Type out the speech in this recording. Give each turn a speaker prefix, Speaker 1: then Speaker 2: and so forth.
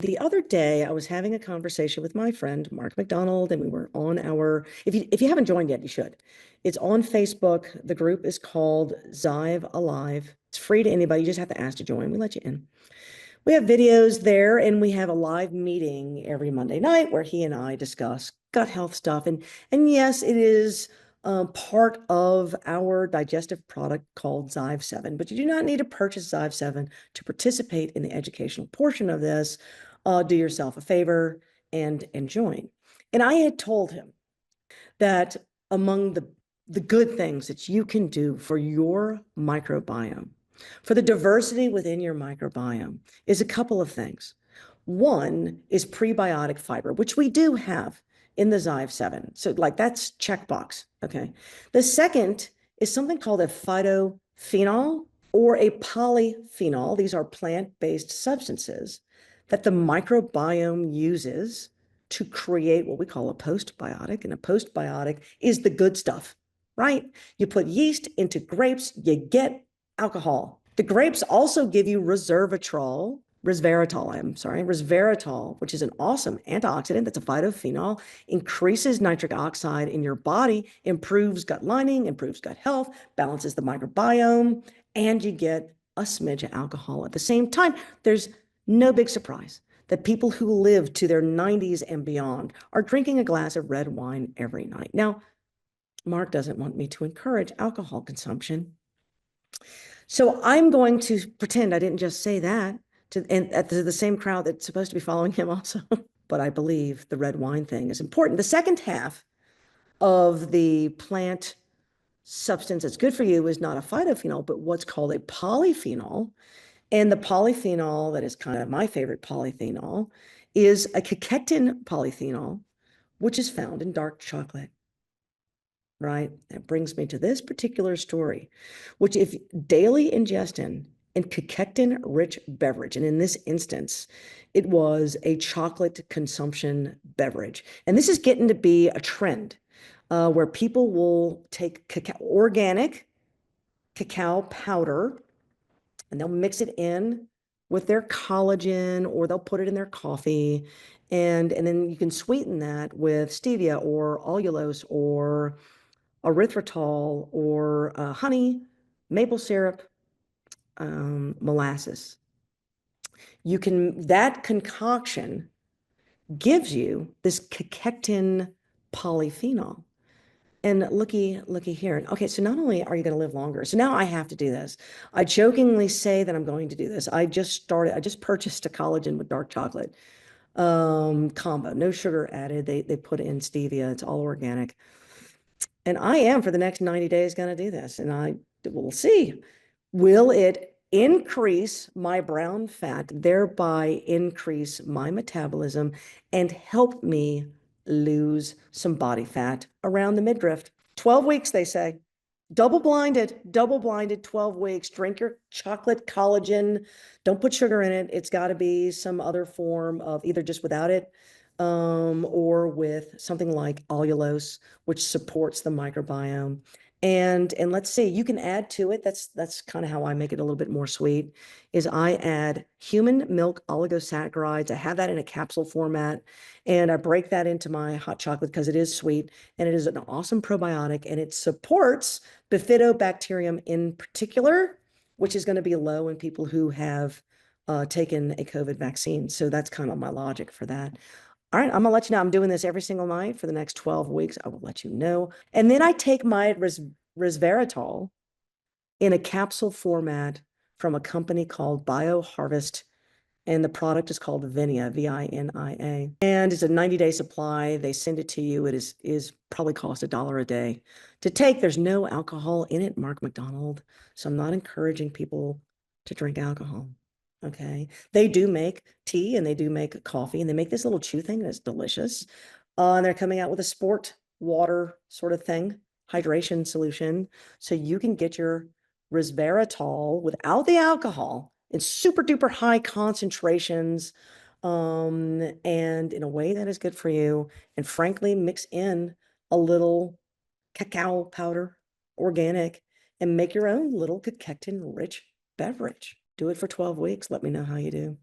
Speaker 1: the other day I was having a conversation with my friend Mark McDonald, and we were on our, if you haven't joined yet, you should. It's on Facebook. The group is called Zive Alive. It's free to anybody. You just have to ask to join. We let you in. We have videos there, and we have a live meeting every Monday night where he and I discuss gut health stuff. And yes, it is part of our digestive product called Zive 7, but you do not need to purchase Zive 7 to participate in the educational portion of this. Do yourself a favor and join. And I had told him that among the good things that you can do for your microbiome, for the diversity within your microbiome, is a couple of things. One is prebiotic fiber, which we do have in the Zive 7. So like that's checkbox, okay? The second is something called a phytophenol or a polyphenol. These are plant-based substances that the microbiome uses to create what we call a postbiotic. And a postbiotic is the good stuff, right? You put yeast into grapes, you get alcohol. The grapes also give you resveratrol, which is an awesome antioxidant. That's a phytophenol, increases nitric oxide in your body, improves gut lining, improves gut health, balances the microbiome, and you get a smidge of alcohol at the same time. There's no big surprise that people who live to their 90s and beyond are drinking a glass of red wine every night. Now, Mark doesn't want me to encourage alcohol consumption. So I'm going to pretend I didn't just say that to the same crowd that's supposed to be following him also. But I believe the red wine thing is important. The second half of the plant substance that's good for you is not a phytophenol, but what's called a polyphenol. And the polyphenol that is kind of my favorite polyphenol is a cachectin polyphenol, which is found in dark chocolate, right? That brings me to this particular story, which if daily ingestion in cachectin-rich beverage, and in this instance, it was a chocolate consumption beverage. And this is getting to be a trend where people will take organic cacao powder, and they'll mix it in with their collagen, or they'll put it in their coffee. And then you can sweeten that with stevia or allulose or erythritol or honey, maple syrup, molasses. That concoction gives you this cachectin polyphenol. And looky here. Okay, so not only are you going to live longer, so now I have to do this. I jokingly say that I'm going to do this. I just purchased a collagen with dark chocolate combo, no sugar added. They put in stevia. It's all organic. And I am for the next 90 days going to do this. And I will see. Will it increase my brown fat, thereby increase my metabolism and help me lose some body fat around the midriff? 12 weeks, they say. Double blinded, 12 weeks. Drink your chocolate collagen. Don't put sugar in it. It's got to be some other form of either just without it, or with something like allulose, which supports the microbiome. And let's see, you can add to it. That's kind of how I make it a little bit more sweet, is I add human milk oligosaccharides. I have that in a capsule format, and I break that into my hot chocolate because it is sweet, and it is an awesome probiotic, and it supports bifidobacterium in particular, which is going to be low in people who have taken a COVID vaccine. So that's kind of my logic for that. All right, I'm gonna let you know. I'm doing this every single night for the next 12 weeks. I will let you know. And then I take my resveratrol in a capsule format from a company called BioHarvest, and the product is called Vinia, Vinia. And it's a 90-day supply. They send it to you. It is probably cost $1 a day to take. There's no alcohol in it, Mark McDonald. So I'm not encouraging people to drink alcohol. Okay. They do make tea and they do make coffee, and they make this little chew thing that's delicious. And they're coming out with a sport water sort of thing, hydration solution. So you can get your resveratrol without the alcohol in super duper high concentrations, and in a way that is good for you. And frankly, mix in a little cacao powder, organic, and make your own little cachectin rich beverage. Do it for 12 weeks. Let me know how you do.